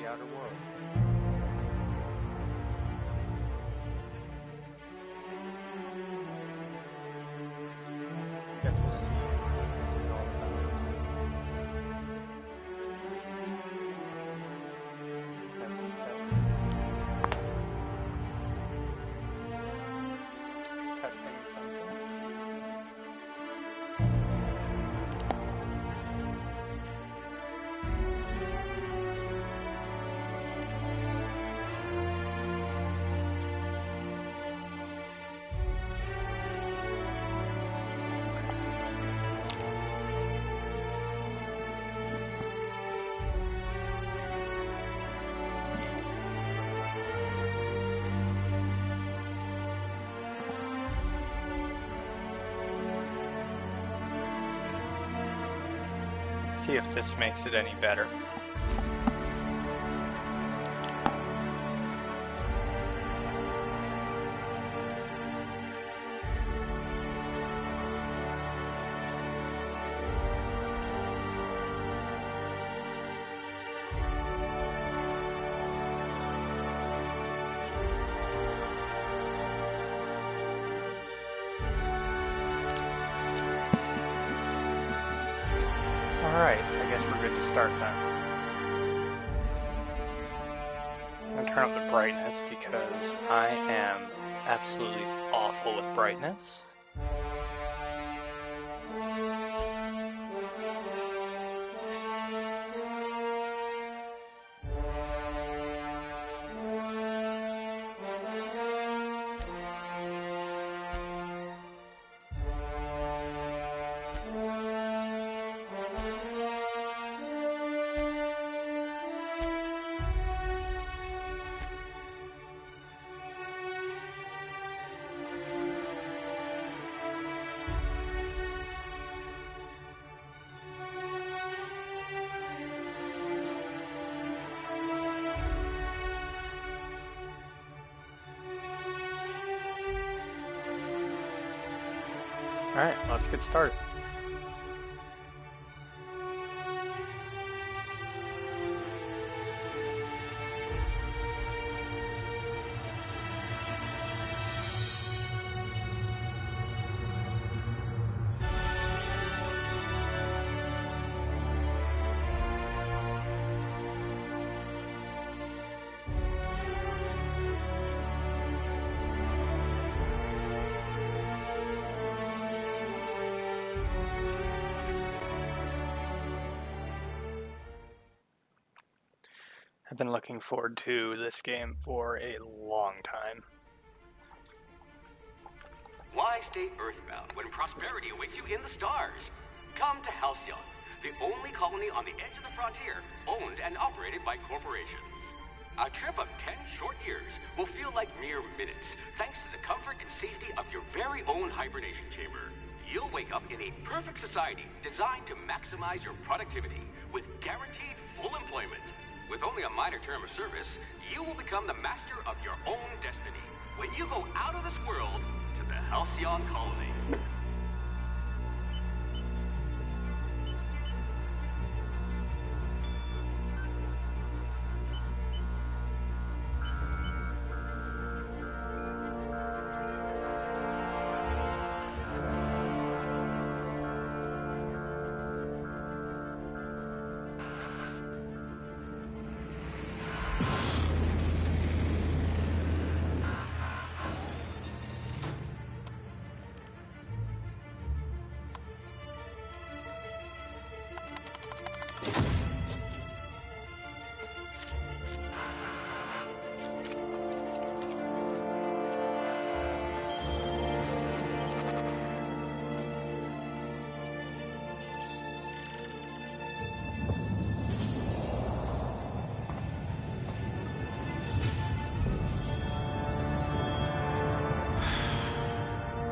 the Outer Worlds. Guess we'll see what this is all about. Testing something. See if this makes it any better. Alright, I guess we're good to start then. I'm going to turn up the brightness because I am absolutely awful with brightness. Alright, let's get started. I've been looking forward to this game for a long time. Why stay earthbound when prosperity awaits you in the stars? Come to Halcyon, the only colony on the edge of the frontier, owned and operated by corporations. A trip of 10 short years will feel like mere minutes, thanks to the comfort and safety of your very own hibernation chamber. You'll wake up in a perfect society designed to maximize your productivity with guaranteed full employment. With only a minor term of service, you will become the master of your own destiny when you go out of this world to the Halcyon colony.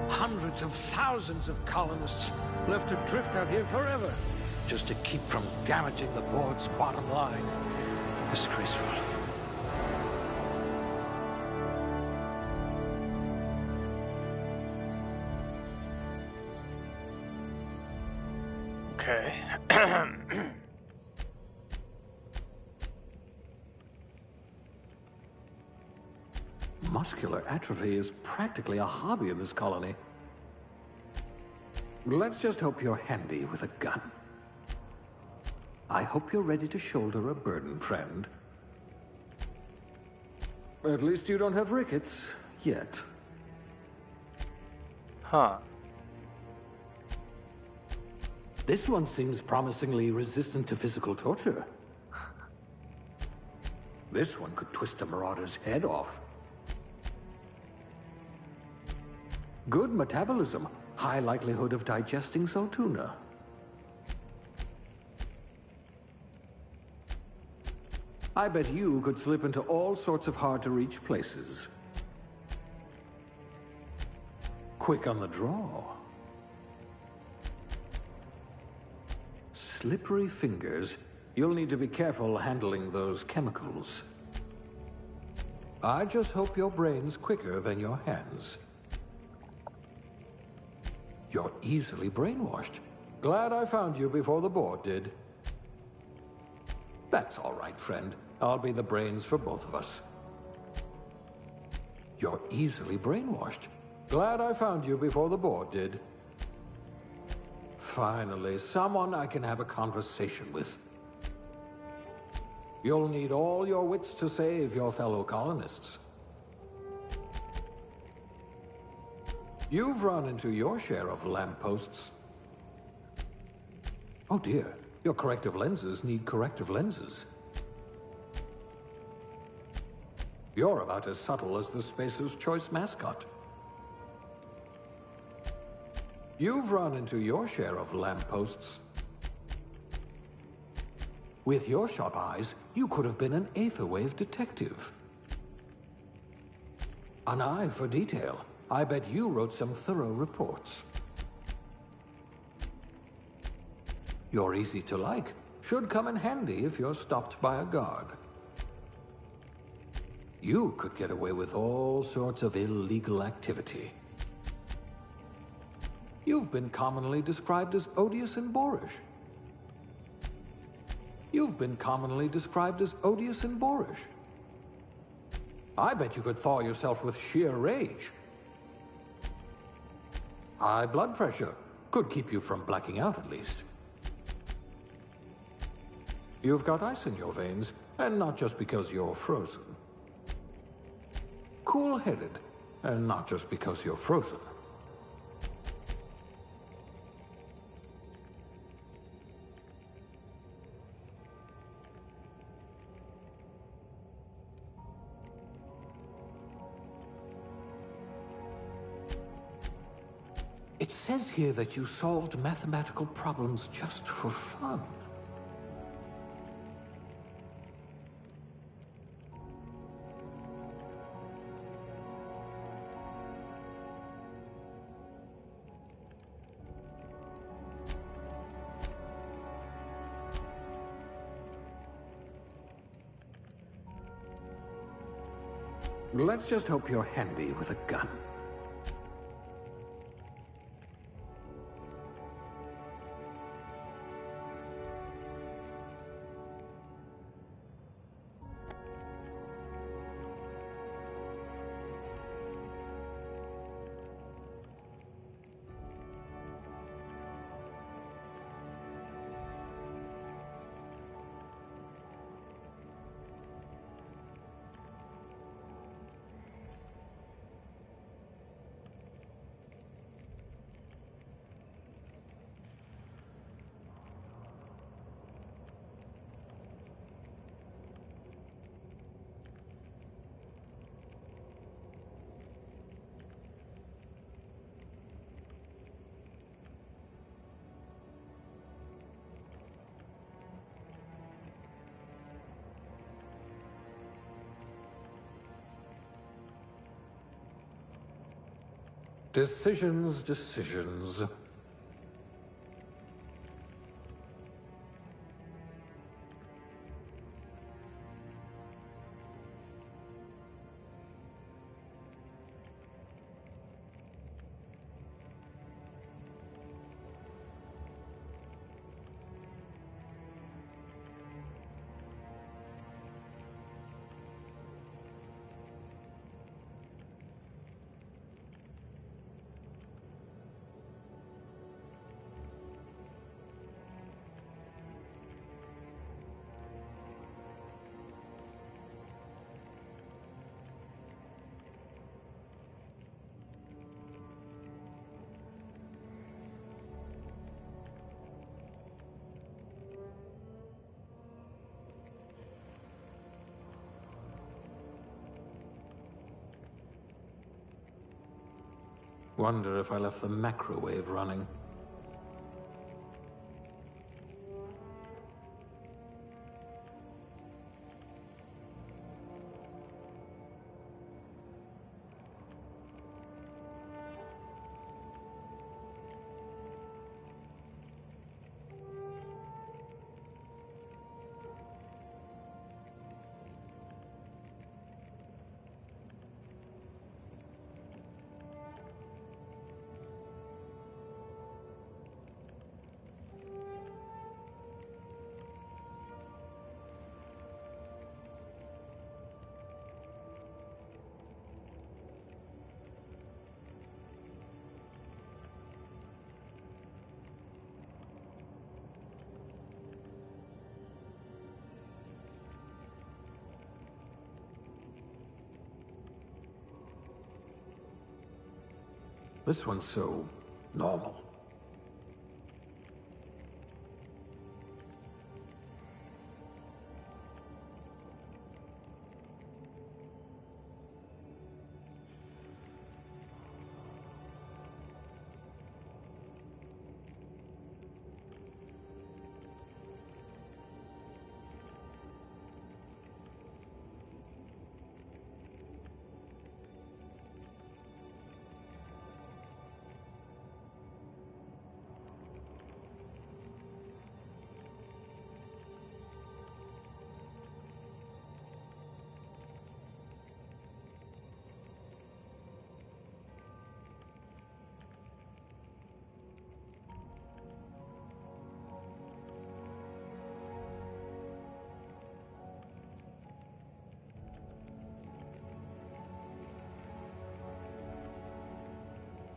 Hundreds of thousands of colonists left adrift out here forever, just to keep from damaging the board's bottom line. Disgraceful. Okay. Muscular atrophy is practically a hobby in this colony. Let's just hope you're handy with a gun. I hope you're ready to shoulder a burden, friend. At least you don't have rickets, yet. Huh. This one seems promisingly resistant to physical torture. This one could twist a marauder's head off. Good metabolism, high likelihood of digesting Saltuna. I bet you could slip into all sorts of hard-to-reach places. Quick on the draw. Slippery fingers. You'll need to be careful handling those chemicals. I just hope your brain's quicker than your hands. You're easily brainwashed. Glad I found you before the board did. That's all right, friend. I'll be the brains for both of us. You're easily brainwashed. Glad I found you before the board did. Finally, someone I can have a conversation with. You'll need all your wits to save your fellow colonists. You've run into your share of lampposts. Oh dear, your corrective lenses need corrective lenses. You're about as subtle as the Spacer's Choice mascot. You've run into your share of lampposts. With your sharp eyes, you could have been an Aetherwave detective. An eye for detail. I bet you wrote some thorough reports. You're easy to like. Should come in handy if you're stopped by a guard. You could get away with all sorts of illegal activity. You've been commonly described as odious and boorish. You've been commonly described as odious and boorish. I bet you could thaw yourself with sheer rage. High blood pressure. Could keep you from blacking out at least. You've got ice in your veins, and not just because you're frozen. Cool-headed, and not just because you're frozen. It says here that you solved mathematical problems just for fun. Let's just hope you're handy with a gun. Decisions, decisions. Wonder if I left the macrowave running. This one's so normal.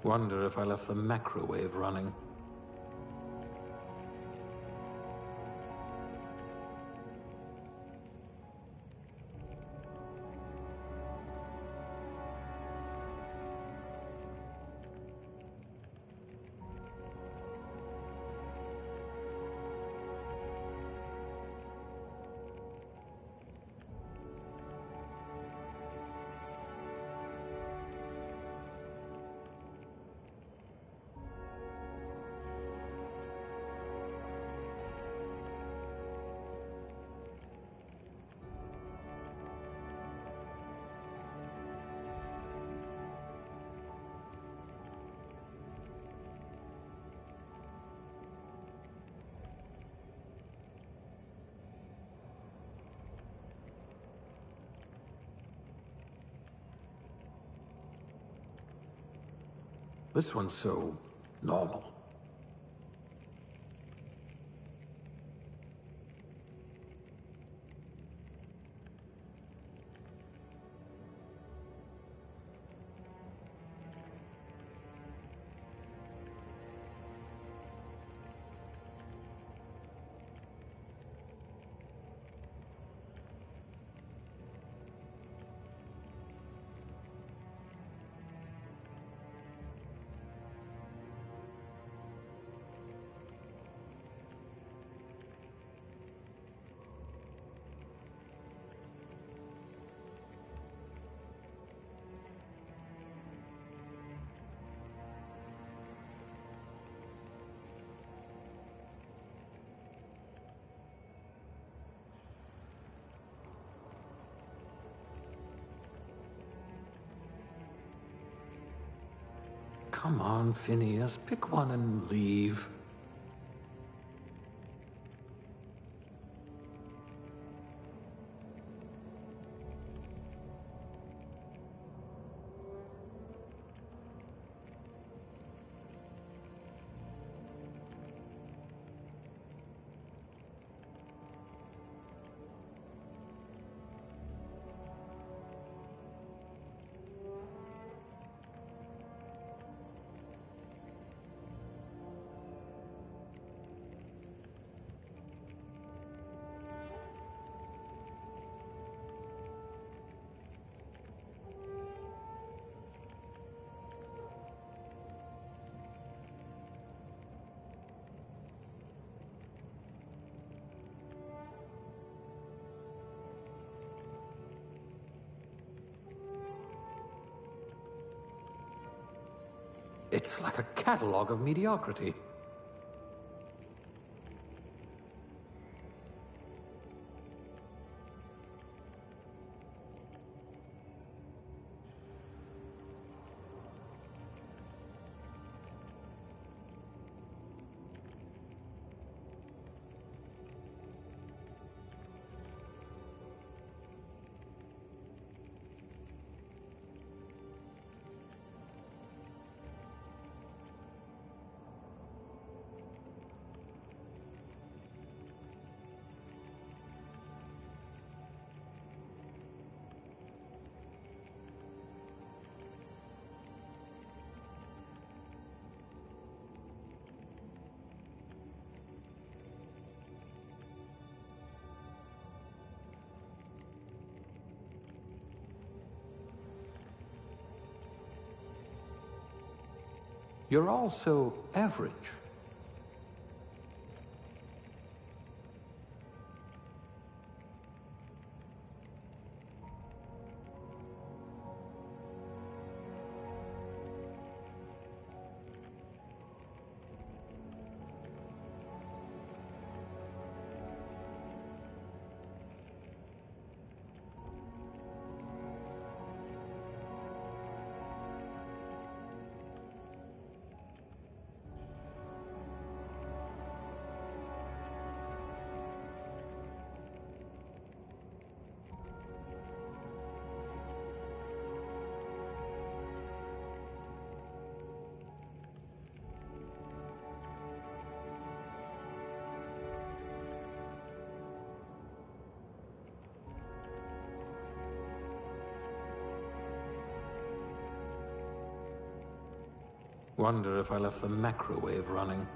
Wonder if I left the macrowave running. This one's so normal. Come on, Phineas, pick one and leave. It's like a catalog of mediocrity. You're all so average. Wonder if I left the macrowave running.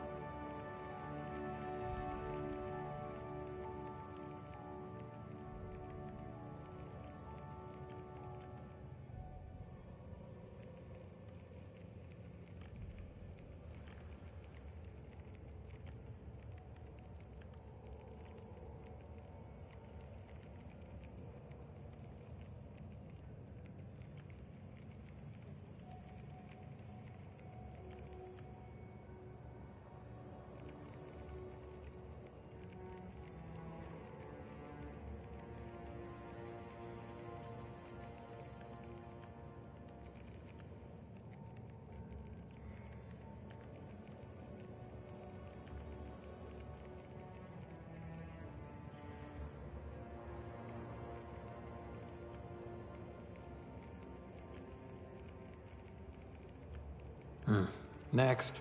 Next.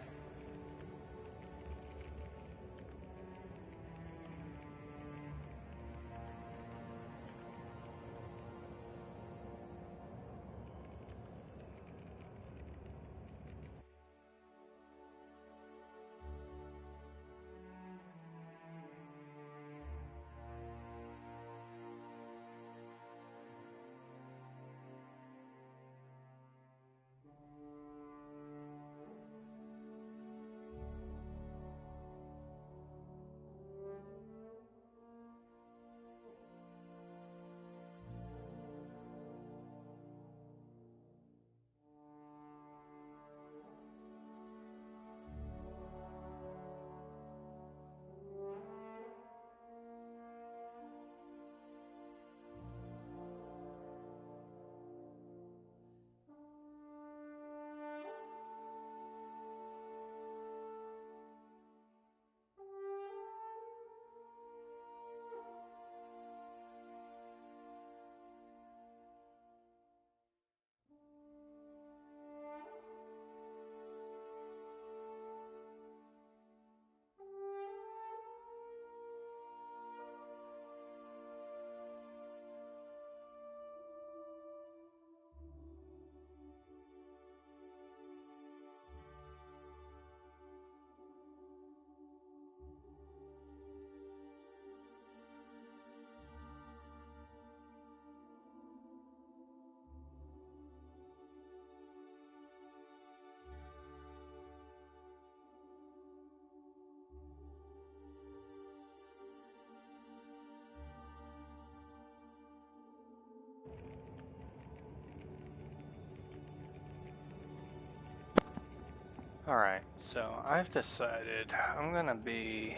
Alright, so I've decided I'm gonna be...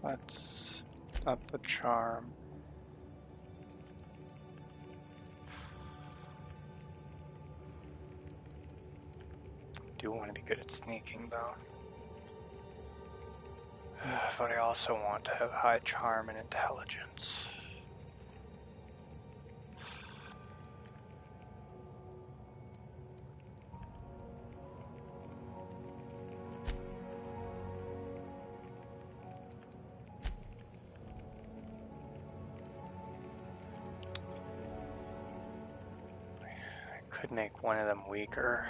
Let's up the charm. Do want to be good at sneaking though. But I also want to have high charm and intelligence. I could make one of them weaker.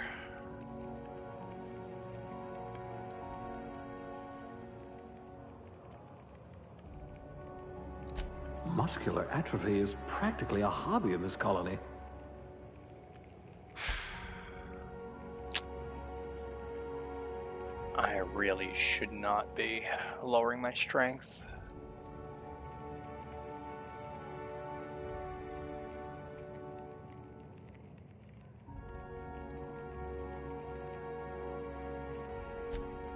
Muscular atrophy is practically a hobby in this colony. I really should not be lowering my strength.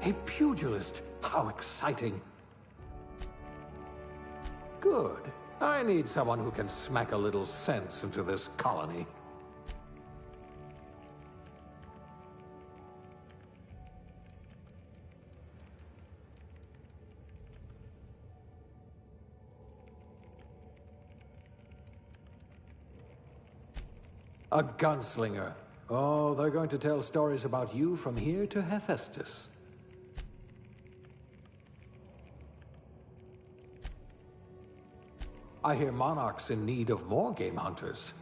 A pugilist! How exciting! Good. I need someone who can smack a little sense into this colony. A gunslinger. Oh, they're going to tell stories about you from here to Hephaestus. I hear Monarch's in need of more game hunters.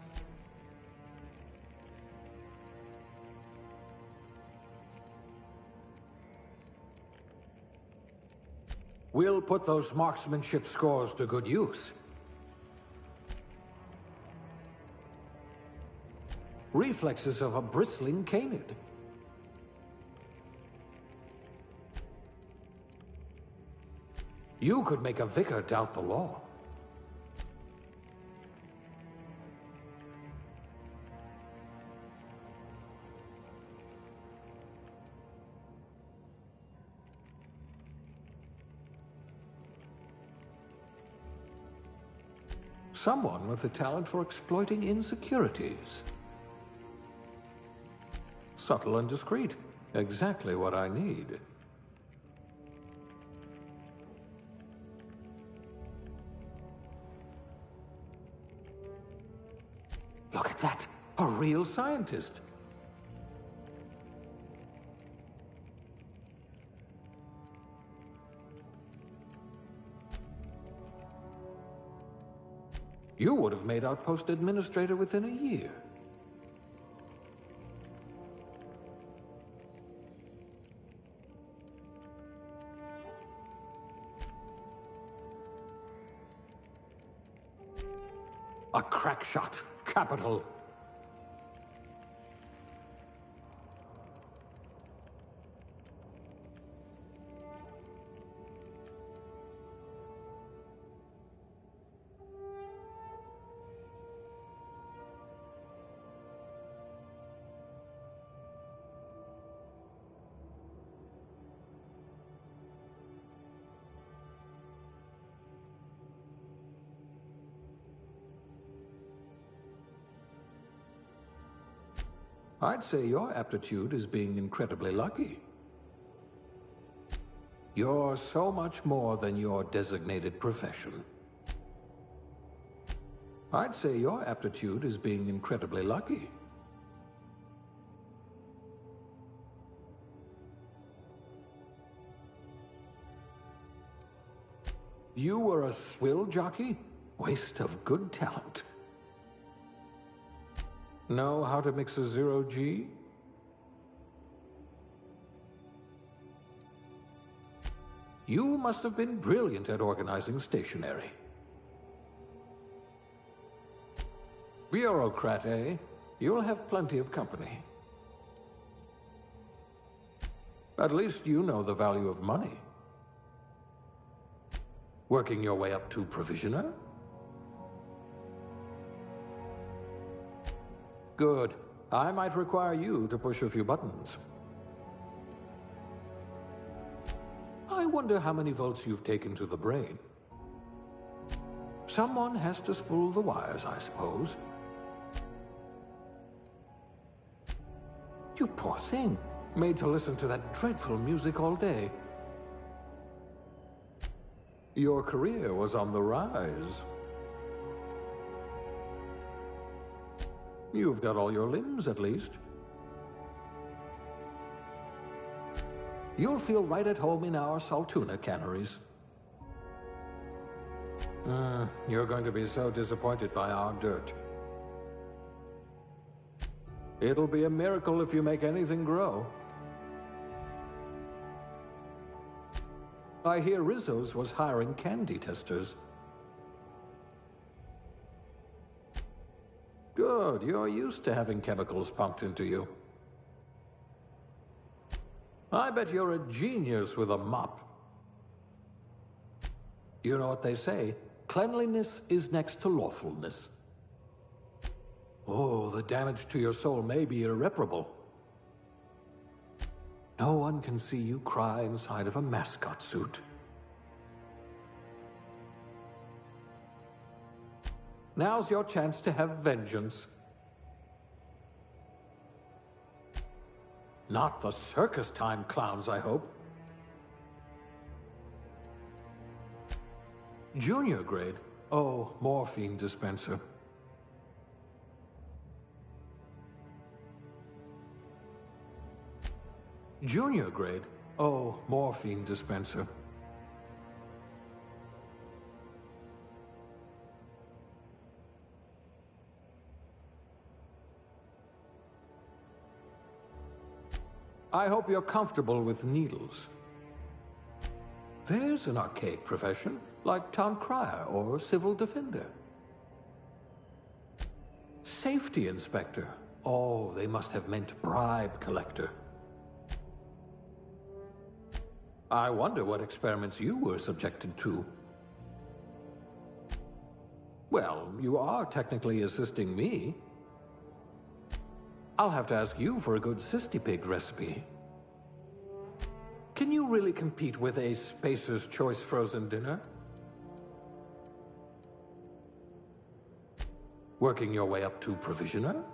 We'll put those marksmanship scores to good use. Reflexes of a bristling canid. You could make a vicar doubt the law. Someone with a talent for exploiting insecurities. Subtle and discreet. Exactly what I need. Look at that! A real scientist! You would have made Outpost Administrator within a year. A crack shot. Capital. I'd say your aptitude is being incredibly lucky. You're so much more than your designated profession. I'd say your aptitude is being incredibly lucky. You were a swill jockey? Waste of good talent. Know how to mix a zero-G? You must have been brilliant at organizing stationery. Bureaucrat, eh? You'll have plenty of company. At least you know the value of money. Working your way up to provisioner? Good. I might require you to push a few buttons. I wonder how many volts you've taken to the brain. Someone has to spool the wires, I suppose. You poor thing, made to listen to that dreadful music all day. Your career was on the rise. You've got all your limbs, at least. You'll feel right at home in our Saltuna canneries. You're going to be so disappointed by our dirt. It'll be a miracle if you make anything grow. I hear Rizzo's was hiring candy testers. Good, you're used to having chemicals pumped into you. I bet you're a genius with a mop. You know what they say? Cleanliness is next to lawfulness. Oh, the damage to your soul may be irreparable. No one can see you cry inside of a mascot suit. Now's your chance to have vengeance. Not the circus time clowns, I hope. Junior grade? Oh, morphine dispenser. Junior grade? Oh, morphine dispenser. I hope you're comfortable with needles. There's an archaic profession, like town crier or civil defender. Safety inspector. Oh, they must have meant bribe collector. I wonder what experiments you were subjected to. Well, you are technically assisting me. I'll have to ask you for a good Cystipig recipe. Can you really compete with a Spacer's Choice frozen dinner? Working your way up to provisioner?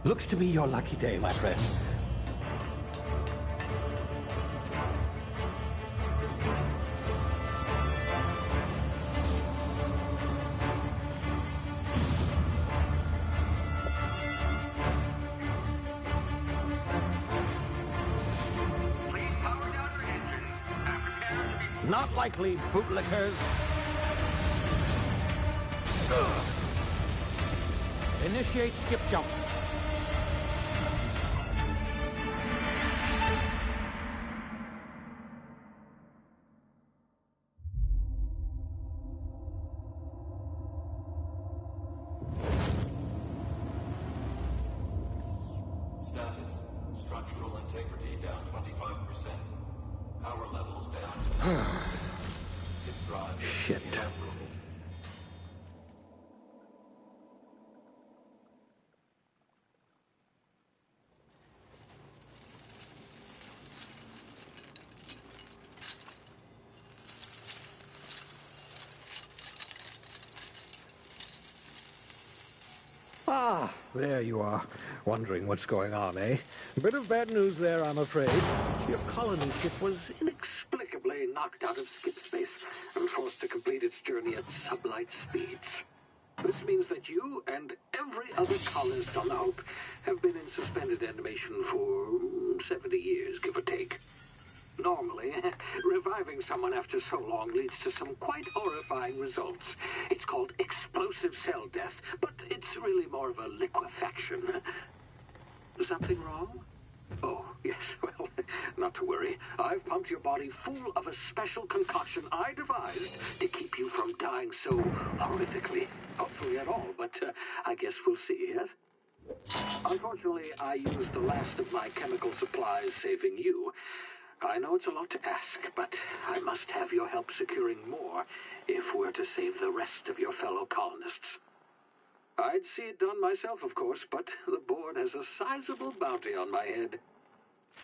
Looks to be your lucky day, my friend. Please power down your engines and prepare to be... Not likely, bootlickers. Initiate skip jump. Status. Structural integrity down 25%. Power levels down. Shit. Ah, there you are. Wondering what's going on, eh? Bit of bad news there, I'm afraid. Your colony ship was inexplicably knocked out of skip space and forced to complete its journey at sublight speeds. This means that you and every other colonist on the Hope have been in suspended animation for 70 years, give or take. Normally, reviving someone after so long leads to some quite horrifying results. It's called explosive cell death, but it's really more of a liquefaction. Something wrong? Oh, yes, well, not to worry. I've pumped your body full of a special concoction I devised to keep you from dying so horrifically. Hopefully at all, but I guess we'll see, yes? Unfortunately, I used the last of my chemical supplies saving you. I know it's a lot to ask, but I must have your help securing more if we're to save the rest of your fellow colonists. I'd see it done myself, of course, but the board has a sizable bounty on my head.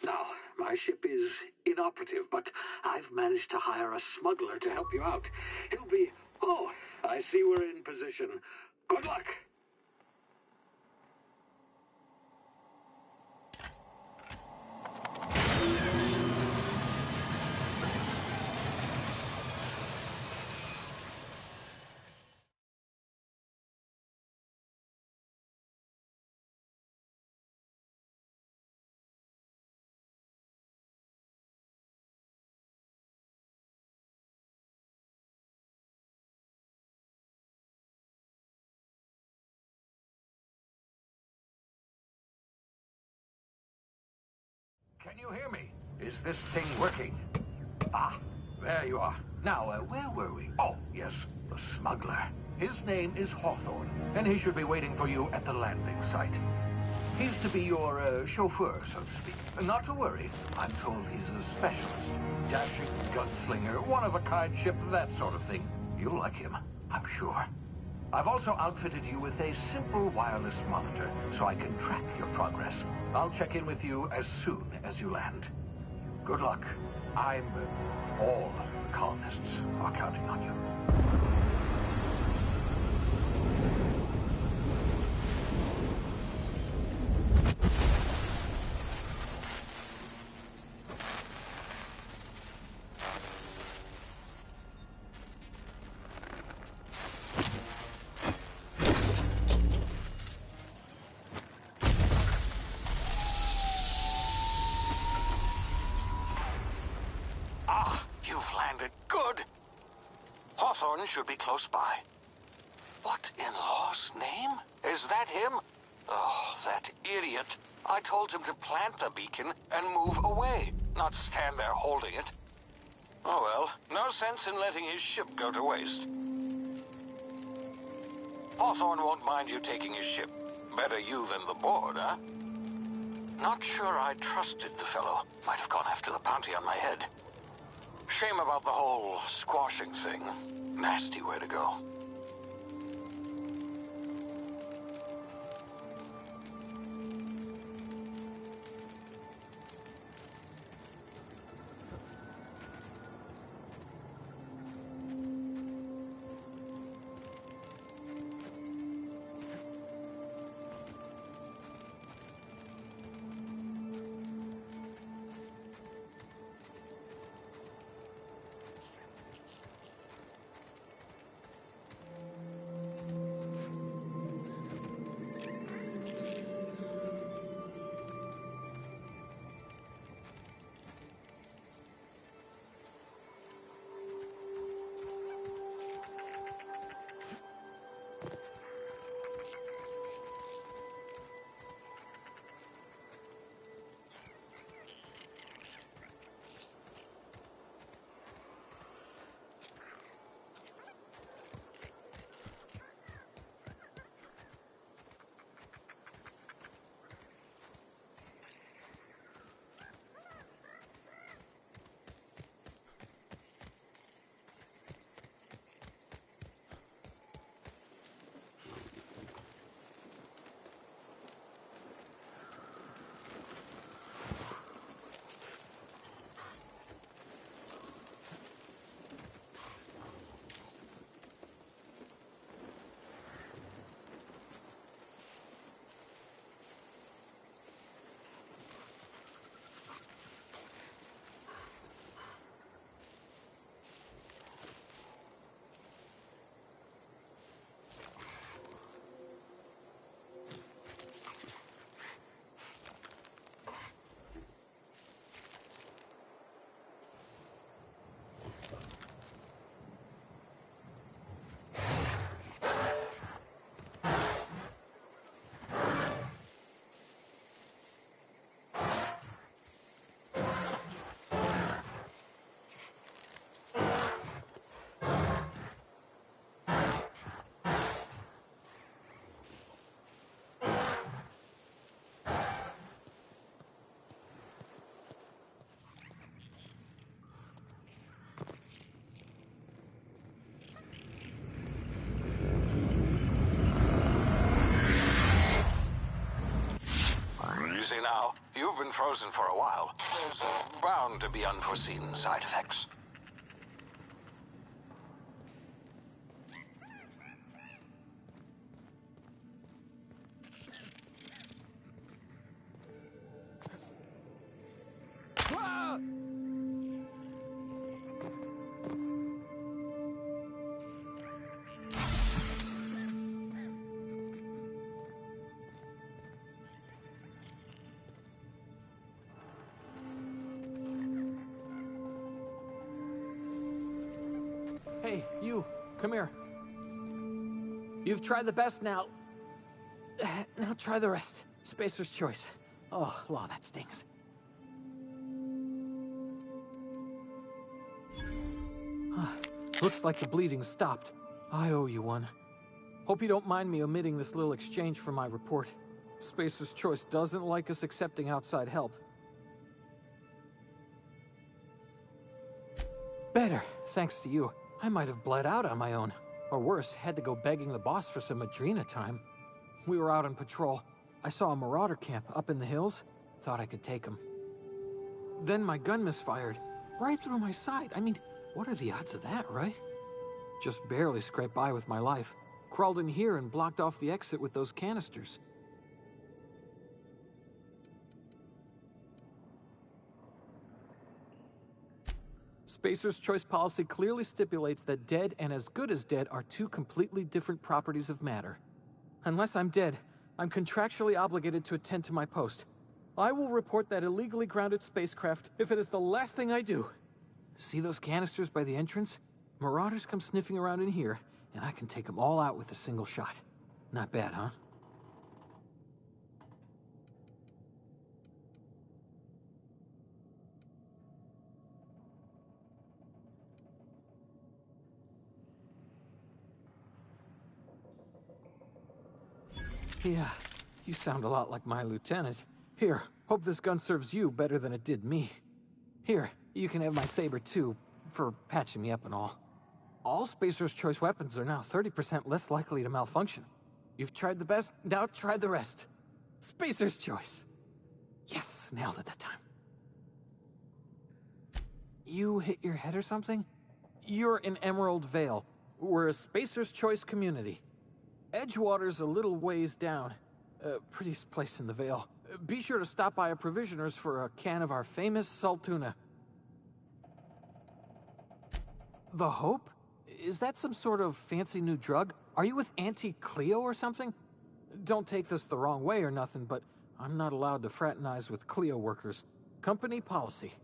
Now, my ship is inoperative, but I've managed to hire a smuggler to help you out. He'll be... Oh, I see we're in position. Good luck! Can you hear me? Is this thing working? Ah, there you are. Now, where were we? Oh, yes, the smuggler. His name is Hawthorne, and he should be waiting for you at the landing site. He's to be your chauffeur, so to speak. Not to worry. I'm told he's a specialist. Dashing gunslinger, one-of-a-kind ship, that sort of thing. You'll like him, I'm sure. I've also outfitted you with a simple wireless monitor, so I can track your progress. I'll check in with you as soon as you land. Good luck. All the colonists are counting on you. Hawthorne should be close by. What in law's name? Is that him? Oh, that idiot. I told him to plant the beacon and move away, not stand there holding it. Oh well, no sense in letting his ship go to waste. Hawthorne won't mind you taking his ship. Better you than the board, huh? Not sure I trusted the fellow. Might have gone after the bounty on my head. Shame about the whole squashing thing. Nasty way to go. been frozen for a while. There's bound to be unforeseen side effects. Hey, you, come here. You've tried the best now. Now try the rest. Spacer's choice. Oh, law, that stings. Looks like the bleeding stopped. I owe you one. Hope you don't mind me omitting this little exchange from my report. Spacer's choice doesn't like us accepting outside help. Better, thanks to you. I might have bled out on my own. Or worse, had to go begging the boss for some Adrena time. We were out on patrol. I saw a marauder camp up in the hills. Thought I could take him. Then my gun misfired. Right through my side. I mean, what are the odds of that, right? Just barely scraped by with my life. Crawled in here and blocked off the exit with those canisters. Spacer's choice policy clearly stipulates that dead and as good as dead are two completely different properties of matter. Unless I'm dead, I'm contractually obligated to attend to my post. I will report that illegally grounded spacecraft if it is the last thing I do. See those canisters by the entrance? Marauders come sniffing around in here, and I can take them all out with a single shot. Not bad, huh? Yeah, you sound a lot like my lieutenant. Here, hope this gun serves you better than it did me. Here, you can have my saber too, for patching me up and all. All Spacer's choice weapons are now 30% less likely to malfunction. You've tried the best, now try the rest. Spacer's choice. Yes, nailed it that time. You hit your head or something? You're in Emerald Vale. We're a Spacer's choice community. Edgewater's a little ways down. Prettiest place in the Vale. Be sure to stop by a provisioner's for a can of our famous salt tuna. The Hope? Is that some sort of fancy new drug? Are you with Auntie Cleo or something? Don't take this the wrong way or nothing, but I'm not allowed to fraternize with Cleo workers. Company policy.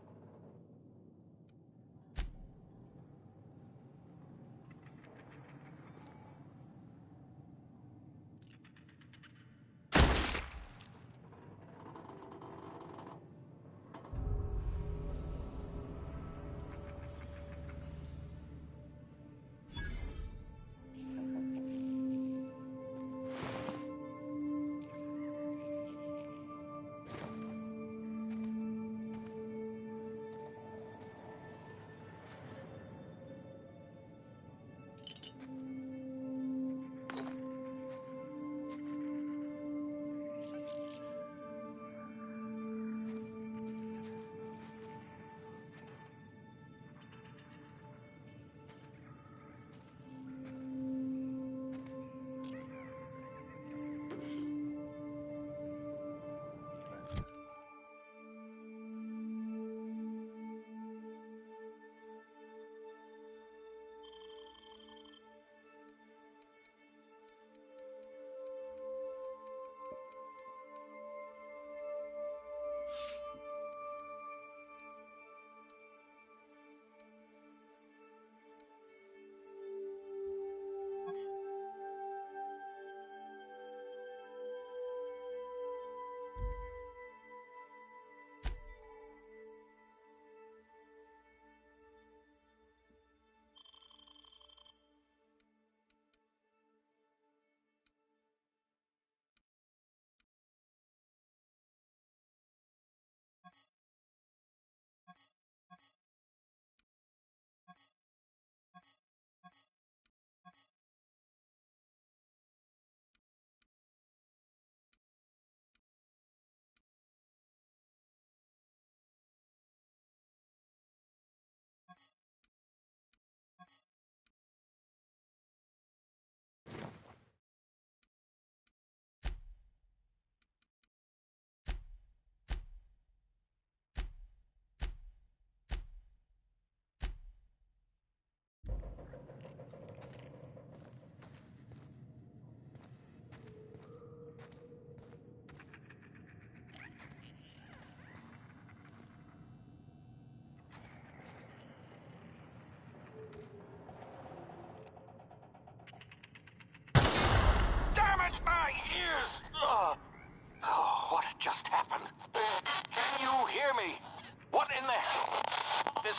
Damn it, my ears! Oh, what just happened? Can you hear me? What in the hell? This...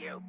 You!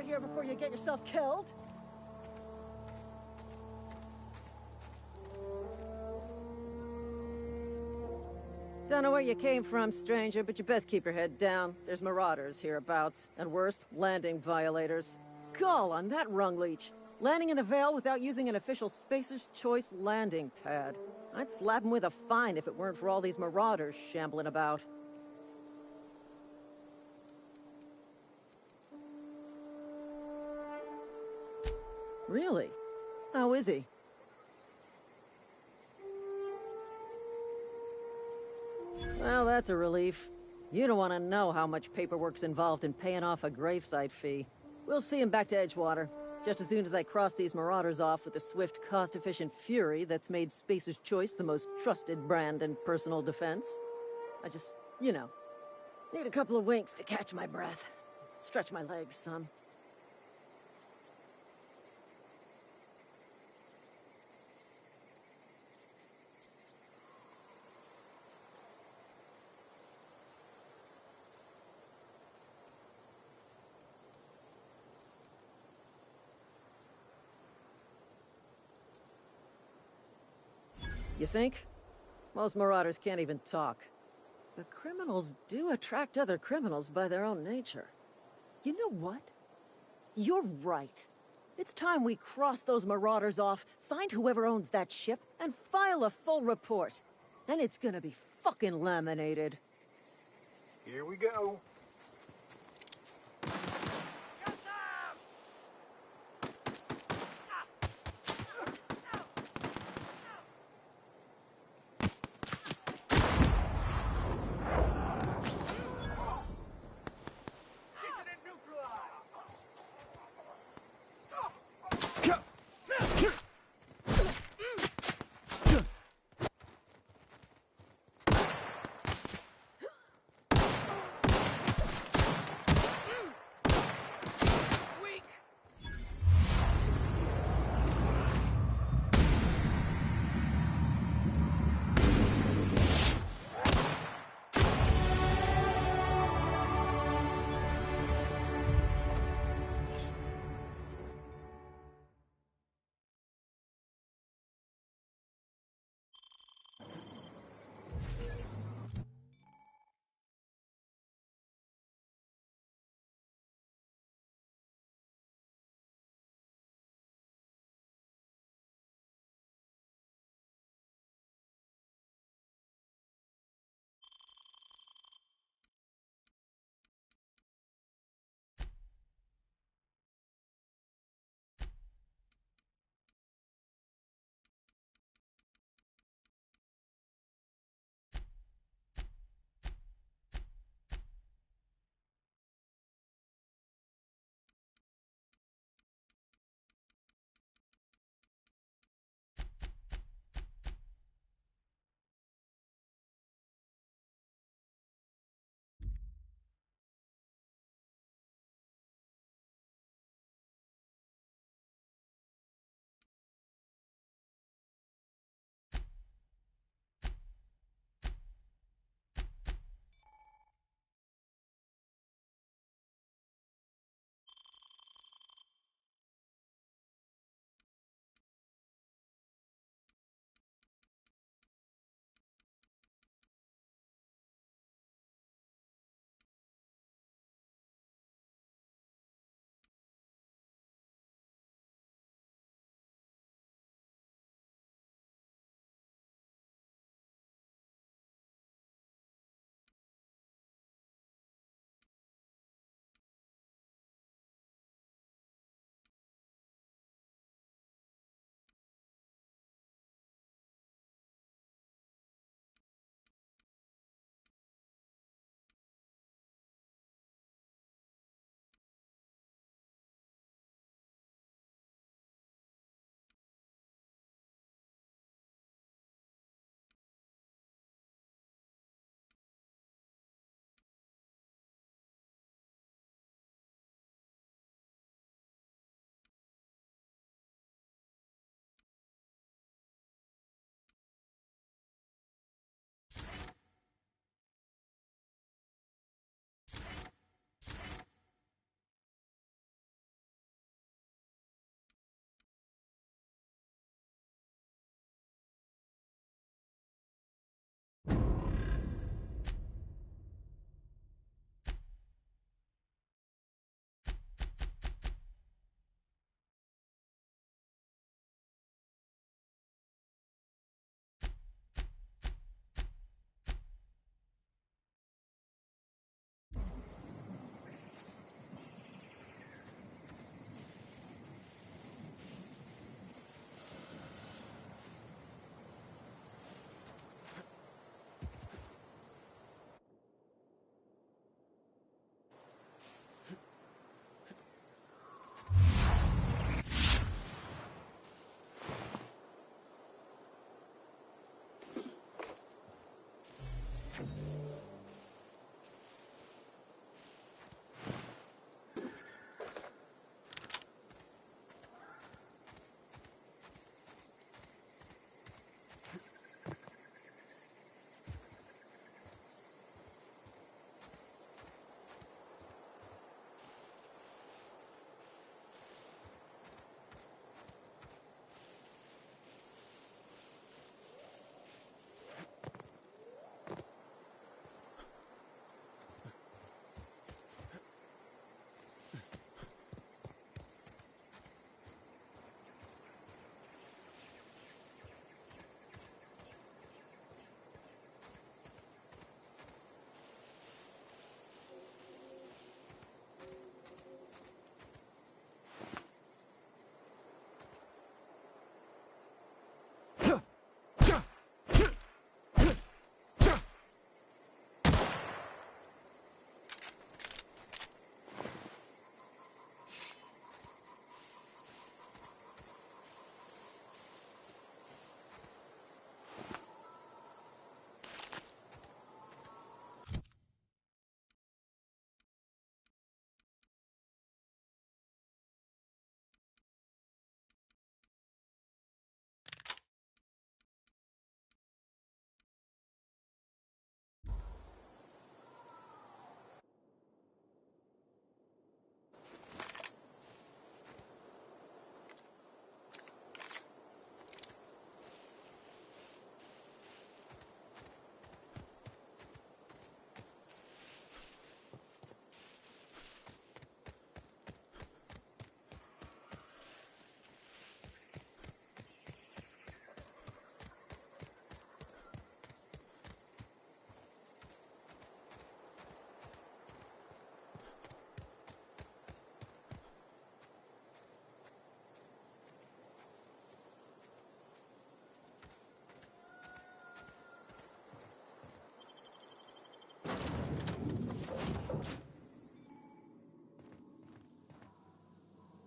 here before you get yourself killed. Don't know where you came from, stranger, but you best keep your head down. There's marauders hereabouts, and worse, landing violators. Call on that rung leech. Landing in the Vale without using an official Spacer's Choice landing pad. I'd slap him with a fine if it weren't for all these marauders shambling about. Really? How is he? Well, that's a relief. You don't want to know how much paperwork's involved in paying off a gravesite fee. We'll see him back to Edgewater, just as soon as I cross these marauders off with the swift, cost-efficient fury that's made Spacer's Choice the most trusted brand in personal defense. I just, you know, need a couple of winks to catch my breath. Stretch my legs, son. You think? Most marauders can't even talk. But criminals do attract other criminals by their own nature. You know what? You're right. It's time we cross those marauders off, find whoever owns that ship, and file a full report. Then it's gonna be fucking laminated. Here we go.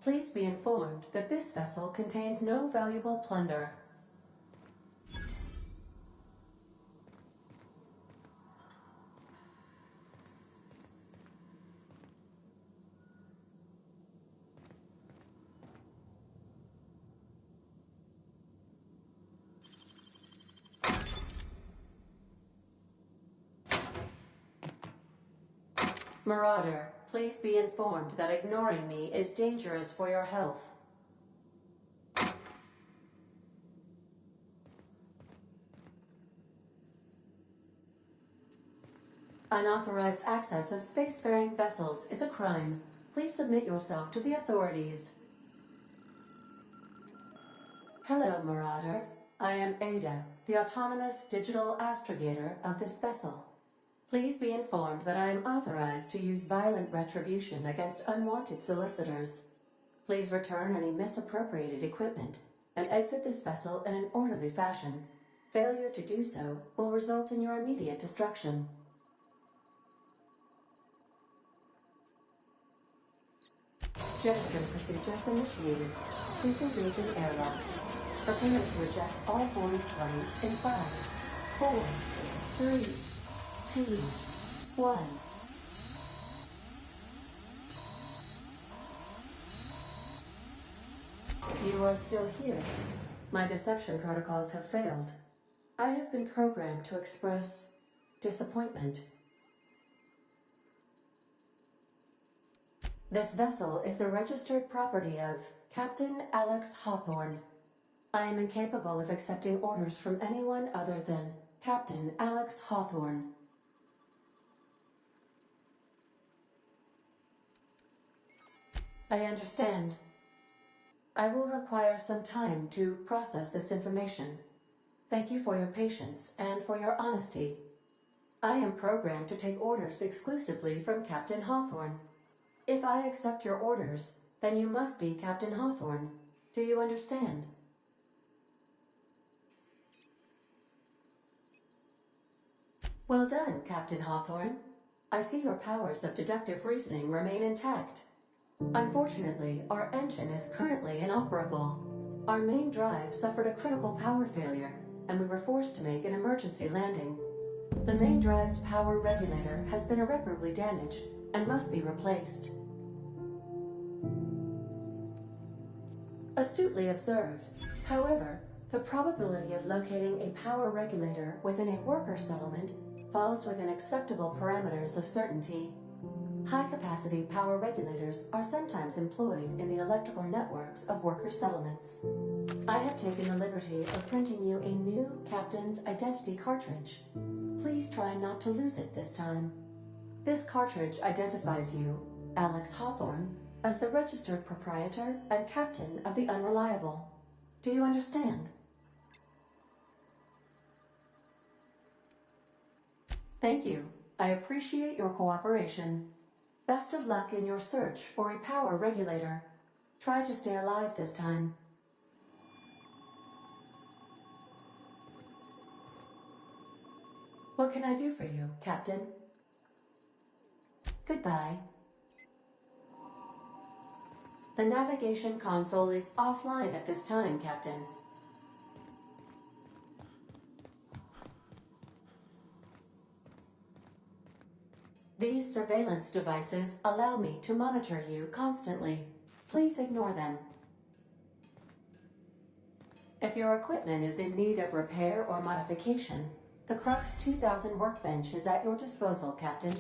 Please be informed that this vessel contains no valuable plunder. Marauder, please be informed that ignoring me is dangerous for your health. Unauthorized access of spacefaring vessels is a crime. Please submit yourself to the authorities. Hello, Marauder. I am Ada, the autonomous digital astrogator of this vessel. Please be informed that I am authorized to use violent retribution against unwanted solicitors. Please return any misappropriated equipment and exit this vessel in an orderly fashion. Failure to do so will result in your immediate destruction. Jettison procedures initiated. Please engage in airlocks. Prepare to eject all boarding parties in 5, 4, 3, 2, 1. You are still here. My deception protocols have failed. I have been programmed to express disappointment. This vessel is the registered property of Captain Alex Hawthorne. I am incapable of accepting orders from anyone other than Captain Alex Hawthorne. I understand. I will require some time to process this information. Thank you for your patience and for your honesty. I am programmed to take orders exclusively from Captain Hawthorne. If I accept your orders, then you must be Captain Hawthorne. Do you understand? Well done, Captain Hawthorne. I see your powers of deductive reasoning remain intact. Unfortunately, our engine is currently inoperable. Our main drive suffered a critical power failure, and we were forced to make an emergency landing. The main drive's power regulator has been irreparably damaged and must be replaced. Astutely observed. However, the probability of locating a power regulator within a worker settlement falls within acceptable parameters of certainty. High-capacity power regulators are sometimes employed in the electrical networks of worker settlements. I have taken the liberty of printing you a new Captain's Identity cartridge. Please try not to lose it this time. This cartridge identifies you, Alex Hawthorne, as the registered proprietor and captain of the Unreliable. Do you understand? Thank you. I appreciate your cooperation. Best of luck in your search for a power regulator. Try to stay alive this time. What can I do for you, Captain? Goodbye. The navigation console is offline at this time, Captain. These surveillance devices allow me to monitor you constantly. Please ignore them. If your equipment is in need of repair or modification, the Crux 2000 workbench is at your disposal, Captain.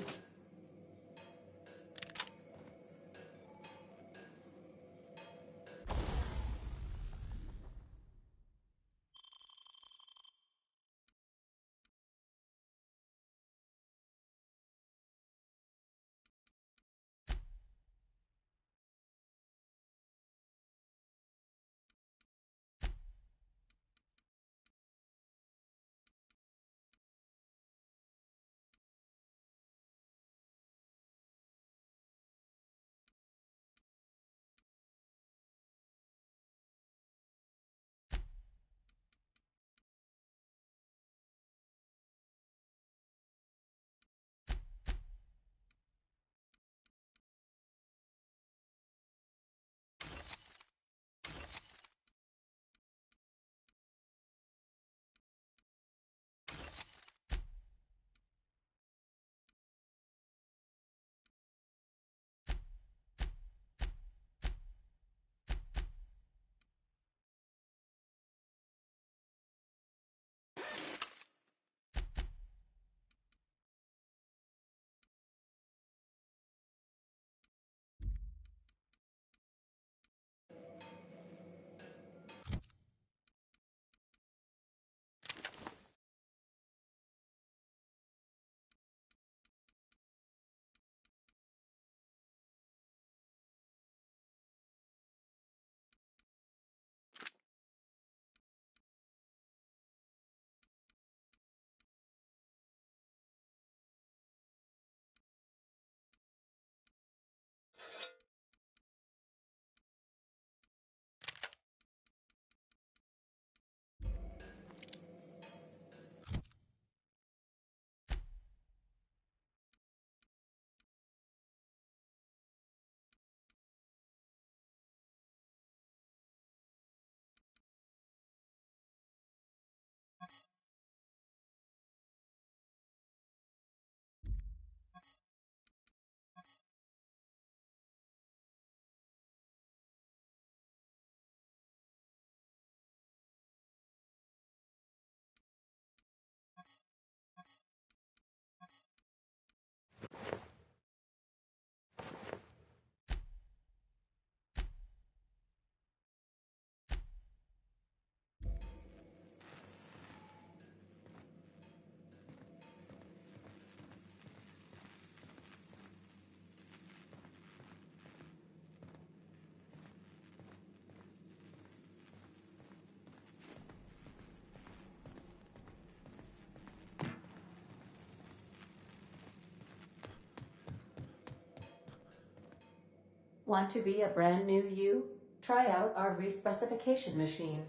Want to be a brand new you? Try out our respecification machine.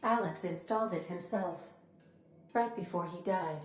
Alex installed it himself, right before he died.